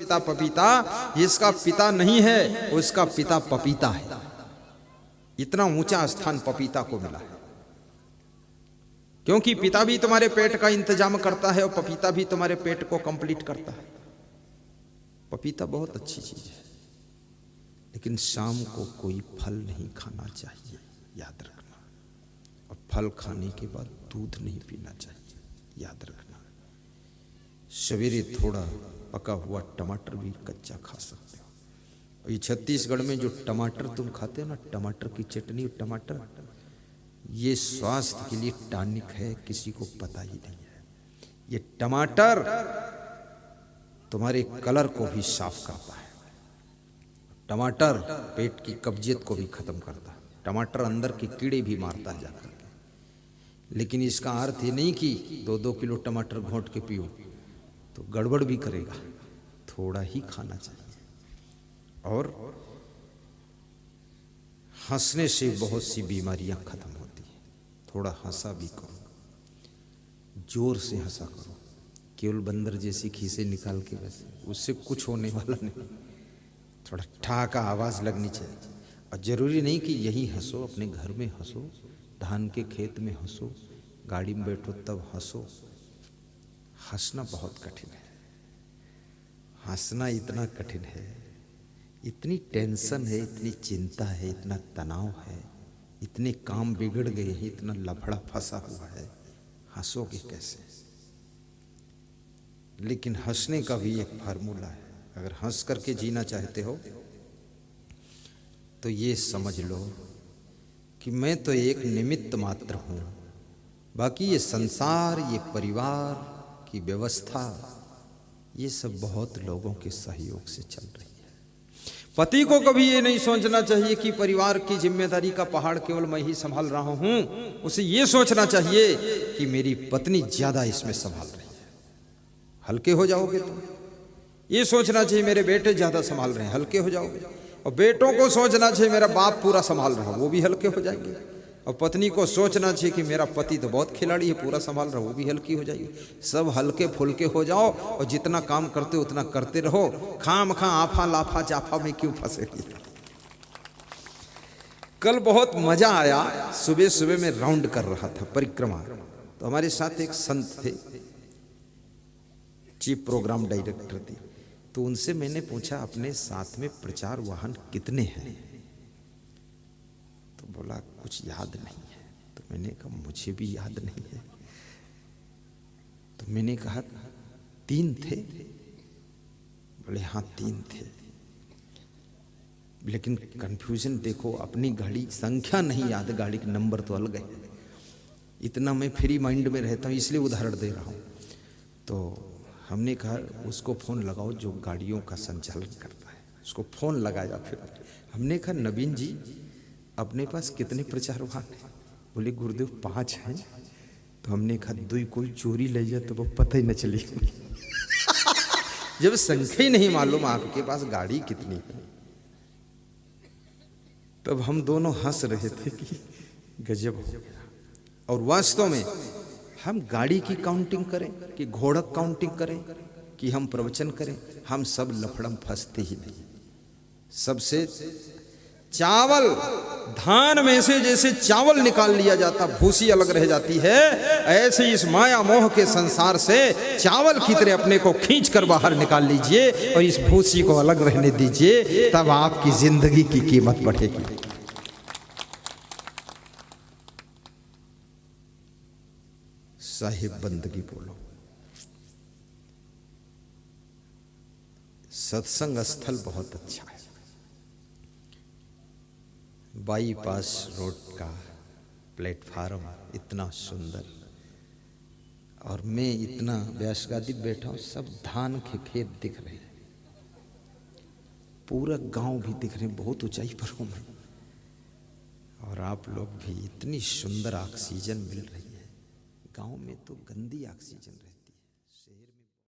पिता पपीता, जिसका पिता नहीं है उसका पिता पपीता है। इतना ऊंचा स्थान पपीता को मिला है, क्योंकि पिता भी तुम्हारे पेट का इंतजाम करता है और पपीता भी तुम्हारे पेट को कंप्लीट करता है। पपीता बहुत अच्छी चीज है, लेकिन शाम को कोई फल नहीं खाना चाहिए, याद रखना। और फल खाने के बाद दूध नहीं पीना चाहिए, याद रखना। सवेरे थोड़ा पका हुआ टमाटर भी कच्चा खा सकते हो। और ये छत्तीसगढ़ में जो टमाटर तुम खाते हो ना, टमाटर की चटनी और टमाटर, ये स्वास्थ्य के लिए टॉनिक है, किसी को पता ही नहीं है। ये टमाटर तुम्हारे कलर को भी साफ करता है। टमाटर पेट की कब्जियत को भी खत्म करता है। टमाटर अंदर के कीड़े भी मारता है जाकर के। लेकिन इसका अर्थ ये नहीं कि 2-2 किलो टमाटर घोंट के पियो, तो गड़बड़ भी करेगा। थोड़ा ही खाना चाहिए। और हंसने से बहुत सी बीमारियां खत्म होती है। थोड़ा हंसा भी करो, जोर से हंसा करो। केवल बंदर जैसी खीसे निकाल के, वैसे उससे कुछ होने वाला नहीं। थोड़ा ठहाका आवाज लगनी चाहिए। और जरूरी नहीं कि यही हंसो, अपने घर में हंसो, धान के खेत में हंसो, गाड़ी में बैठो तब हंसो। हंसना बहुत कठिन है। हंसना इतना कठिन है, इतनी टेंशन है, इतनी चिंता है, इतना तनाव है, इतने काम बिगड़ गए हैं, इतना लफड़ा फंसा हुआ है, हंसोगे कैसे? लेकिन हंसने का भी एक फार्मूला है। अगर हंस करके जीना चाहते हो तो ये समझ लो कि मैं तो एक निमित्त मात्र हूं, बाकी ये संसार, ये परिवार की व्यवस्था, ये सब बहुत लोगों के सहयोग से चल रही है। पति को कभी ये नहीं सोचना चाहिए कि परिवार की जिम्मेदारी का पहाड़ केवल मैं ही संभाल रहा हूं। उसे ये सोचना चाहिए कि मेरी पत्नी ज्यादा इसमें संभाल रही है। हल्के हो जाओगे तुम। ये सोचना चाहिए मेरे बेटे ज्यादा संभाल रहे हैं, हल्के हो जाओगे। और बेटों को सोचना चाहिए मेरा बाप पूरा संभाल रहा है, वो भी हल्के हो जाएंगे। और पत्नी को सोचना चाहिए कि मेरा पति तो बहुत खिलाड़ी है, पूरा संभाल रहा है, वो भी हल्की हो जाएगी। सब हल्के फुल्के हो जाओ और जितना काम करते हो उतना करते रहो। खाम खा आफा लाफा जाफा में क्यों फंसेगी? कल बहुत मजा आया। सुबह सुबह में राउंड कर रहा था परिक्रमा, तो हमारे साथ एक संत थे, चीफ प्रोग्राम डायरेक्टर थे। तो उनसे मैंने पूछा अपने साथ में प्रचार वाहन कितने हैं? तो बोला कुछ याद नहीं है। तो मैंने कहा मुझे भी याद नहीं है। तो मैंने कहा 3 थे? बोले हाँ 3 थे। लेकिन कंफ्यूजन देखो, अपनी गाड़ी संख्या नहीं याद, गाड़ी के नंबर तो अलग है। इतना मैं फ्री माइंड में रहता हूँ, इसलिए उदाहरण दे रहा हूँ। तो हमने कहा उसको फोन लगाओ जो गाड़ियों का संचालन करता है। उसको फोन लगाया। फिर हमने कहा नवीन जी अपने पास कितने प्रचार वाहन हैं? बोले गुरुदेव 5 हैं। तो हमने कहा 2 कोई चोरी ले जाए तो वो पता ही न चले। जब संख्या ही नहीं मालूम आपके पास गाड़ी कितनी है। तब हम दोनों हंस रहे थे कि गजब हो गया। और वास्तव में हम गाड़ी की काउंटिंग करें कि घोड़क काउंटिंग करें कि हम प्रवचन करें, हम सब लफड़म फंसते ही नहीं। सबसे चावल, धान में से जैसे चावल निकाल लिया जाता, भूसी अलग रह जाती है, ऐसे इस माया मोह के संसार से चावल की तरह अपने को खींच कर बाहर निकाल लीजिए और इस भूसी को अलग रहने दीजिए, तब आपकी जिंदगी की कीमत बढ़ेगी। साहिब बंदगी बोलो। सत्संग स्थल बहुत अच्छा है। बाईपास रोड का प्लेटफार्म इतना सुंदर, और मैं इतना व्यासगादी बैठा हूं, सब धान के खेत दिख रहे हैं, पूरा गांव भी दिख रहे हैं, बहुत ऊंचाई पर हूं मैं। और आप लोग भी, इतनी सुंदर ऑक्सीजन मिल रही है। गांव में तो गंदी ऑक्सीजन रहती है।